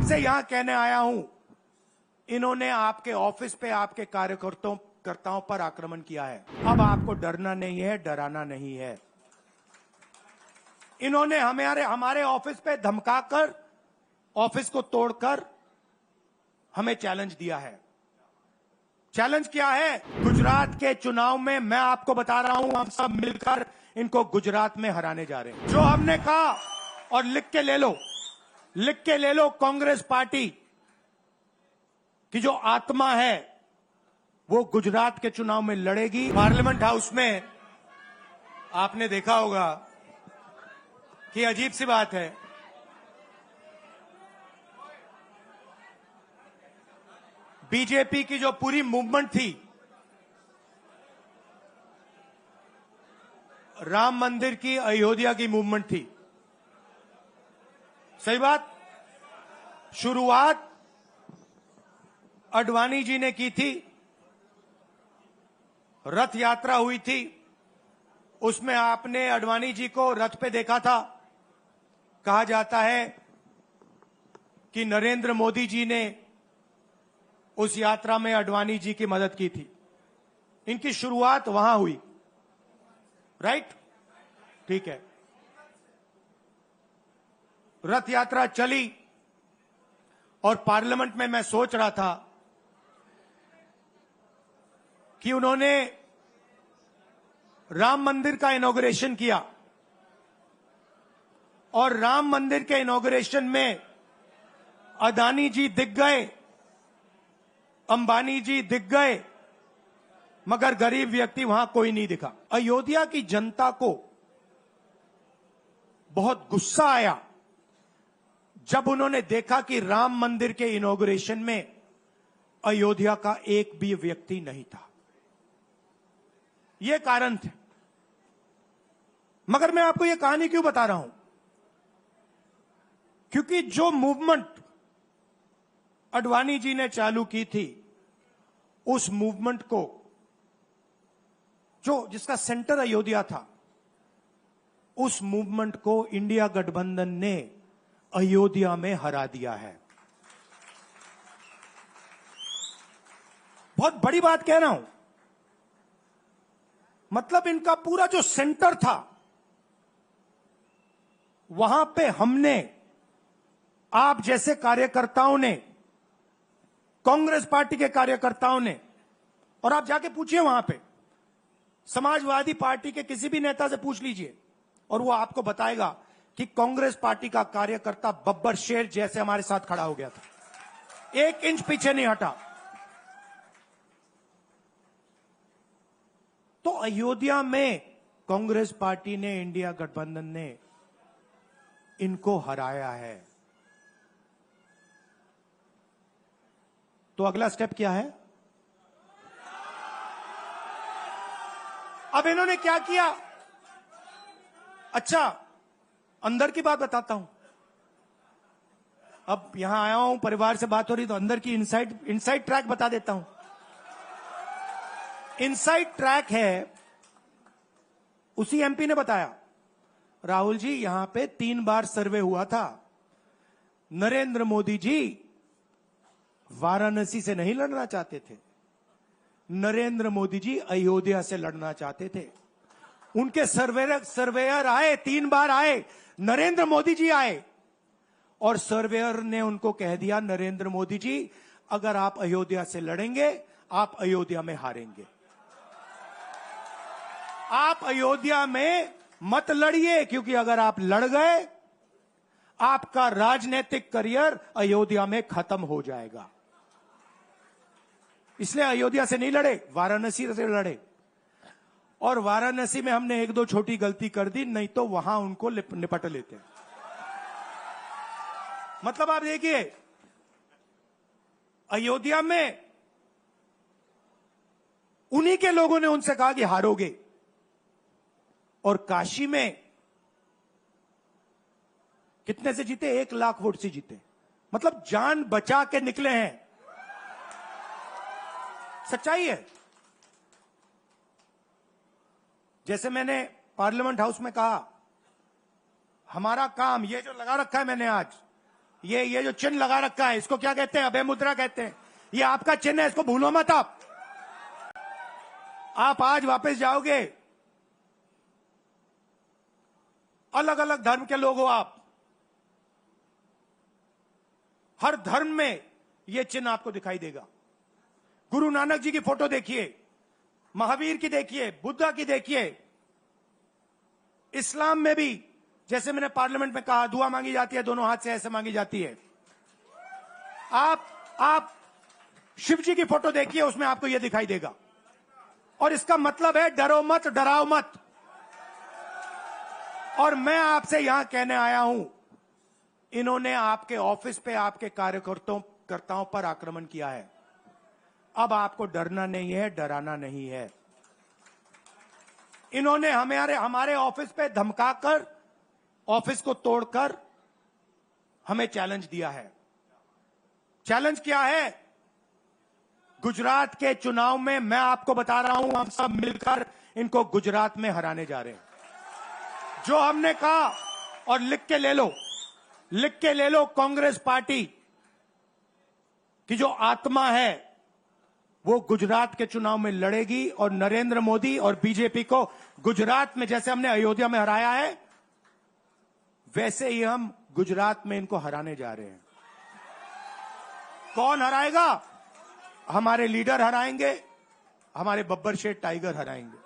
आपसे यहां कहने आया हूं, इन्होंने आपके ऑफिस पे आपके कार्यकर्ताओं पर आक्रमण किया है। अब आपको डरना नहीं है, डराना नहीं है। इन्होंने हमारे ऑफिस पे धमकाकर, ऑफिस को तोड़कर हमें चैलेंज दिया है। चैलेंज क्या है? गुजरात के चुनाव में मैं आपको बता रहा हूं, हम सब मिलकर इनको गुजरात में हराने जा रहे हैं। जो हमने कहा, और लिख के ले लो, कांग्रेस पार्टी की जो आत्मा है वो गुजरात के चुनाव में लड़ेगी। पार्लियामेंट हाउस में आपने देखा होगा कि अजीब सी बात है, बीजेपी की जो पूरी मूवमेंट थी, राम मंदिर की, अयोध्या की मूवमेंट थी। सही बात। शुरुआत अडवाणी जी ने की थी, रथ यात्रा हुई थी, उसमें आपने अडवाणी जी को रथ पे देखा था। कहा जाता है कि नरेंद्र मोदी जी ने उस यात्रा में अडवाणी जी की मदद की थी। इनकी शुरुआत वहां हुई, राइट? ठीक है। रथ यात्रा चली और पार्लियामेंट में मैं सोच रहा था कि उन्होंने राम मंदिर का इनॉग्रेशन किया और राम मंदिर के इनॉग्रेशन में अदानी जी दिख गए, अंबानी जी दिख गए, मगर गरीब व्यक्ति वहां कोई नहीं दिखा। अयोध्या की जनता को बहुत गुस्सा आया जब उन्होंने देखा कि राम मंदिर के इनॉग्रेशन में अयोध्या का एक भी व्यक्ति नहीं था। यह कारण थे। मगर मैं आपको यह कहानी क्यों बता रहा हूं? क्योंकि जो मूवमेंट अडवाणी जी ने चालू की थी, उस मूवमेंट को, जिसका सेंटर अयोध्या था, उस मूवमेंट को इंडिया गठबंधन ने अयोध्या में हरा दिया है। बहुत बड़ी बात कह रहा हूं। मतलब इनका पूरा जो सेंटर था, वहां पे हमने, आप जैसे कार्यकर्ताओं ने, कांग्रेस पार्टी के कार्यकर्ताओं ने, और आप जाके पूछिए वहां पे, समाजवादी पार्टी के किसी भी नेता से पूछ लीजिए और वो आपको बताएगा कि कांग्रेस पार्टी का कार्यकर्ता बब्बर शेर जैसे हमारे साथ खड़ा हो गया था, 1 इंच पीछे नहीं हटा। तो अयोध्या में कांग्रेस पार्टी ने, इंडिया गठबंधन ने इनको हराया है। तो अगला स्टेप क्या है? अब इन्होंने क्या किया? अच्छा, अंदर की बात बताता हूं। अब यहां आया हूं, परिवार से बात हो रही, तो अंदर की इनसाइड ट्रैक बता देता हूं। इनसाइड ट्रैक है, उसी एमपी ने बताया, राहुल जी यहां पे 3 बार सर्वे हुआ था। नरेंद्र मोदी जी वाराणसी से नहीं लड़ना चाहते थे, नरेंद्र मोदी जी अयोध्या से लड़ना चाहते थे। उनके सर्वेयर आए, 3 बार आए, नरेंद्र मोदी जी आए, और सर्वेयर ने उनको कह दिया, नरेंद्र मोदी जी अगर आप अयोध्या से लड़ेंगे, आप अयोध्या में हारेंगे। आप अयोध्या में मत लड़िए, क्योंकि अगर आप लड़ गए, आपका राजनीतिक करियर अयोध्या में खत्म हो जाएगा। इसलिए अयोध्या से नहीं लड़े, वाराणसी से लड़े। और वाराणसी में हमने 1-2 छोटी गलती कर दी, नहीं तो वहां उनको निपट लेते। मतलब आप देखिए, अयोध्या में उन्हीं के लोगों ने उनसे कहा कि हारोगे, और काशी में कितने से जीते? 1 लाख वोट से जीते। मतलब जान बचा के निकले हैं। सच्चाई है। जैसे मैंने पार्लियामेंट हाउस में कहा, हमारा काम, ये जो लगा रखा है मैंने आज, ये जो चिन्ह लगा रखा है इसको क्या कहते हैं? अभय मुद्रा कहते हैं। ये आपका चिन्ह है, इसको भूलो मत आप आज वापस जाओगे। अलग अलग धर्म के लोग हो आप, हर धर्म में यह चिन्ह आपको दिखाई देगा। गुरु नानक जी की फोटो देखिए, महावीर की देखिए, बुद्धा की देखिए। इस्लाम में भी जैसे मैंने पार्लियामेंट में कहा, दुआ मांगी जाती है दोनों हाथ से, ऐसे मांगी जाती है। आप शिव जी की फोटो देखिए, उसमें आपको यह दिखाई देगा। और इसका मतलब है डरो मत, डराओ मत। और मैं आपसे यहां कहने आया हूं, इन्होंने आपके ऑफिस पे आपके कार्यकर्ताओं पर आक्रमण किया है। अब आपको डरना नहीं है, डराना नहीं है। इन्होंने हमारे ऑफिस पे धमकाकर, ऑफिस को तोड़कर हमें चैलेंज दिया है। चैलेंज क्या है? गुजरात के चुनाव में मैं आपको बता रहा हूं, हम सब मिलकर इनको गुजरात में हराने जा रहे हैं। जो हमने कहा, और लिख के ले लो, कांग्रेस पार्टी की जो आत्मा है वो गुजरात के चुनाव में लड़ेगी। और नरेंद्र मोदी और बीजेपी को गुजरात में जैसे हमने अयोध्या में हराया है, वैसे ही हम गुजरात में इनको हराने जा रहे हैं। कौन हराएगा? हमारे लीडर हराएंगे, हमारे बब्बर शेठ टाइगर हराएंगे।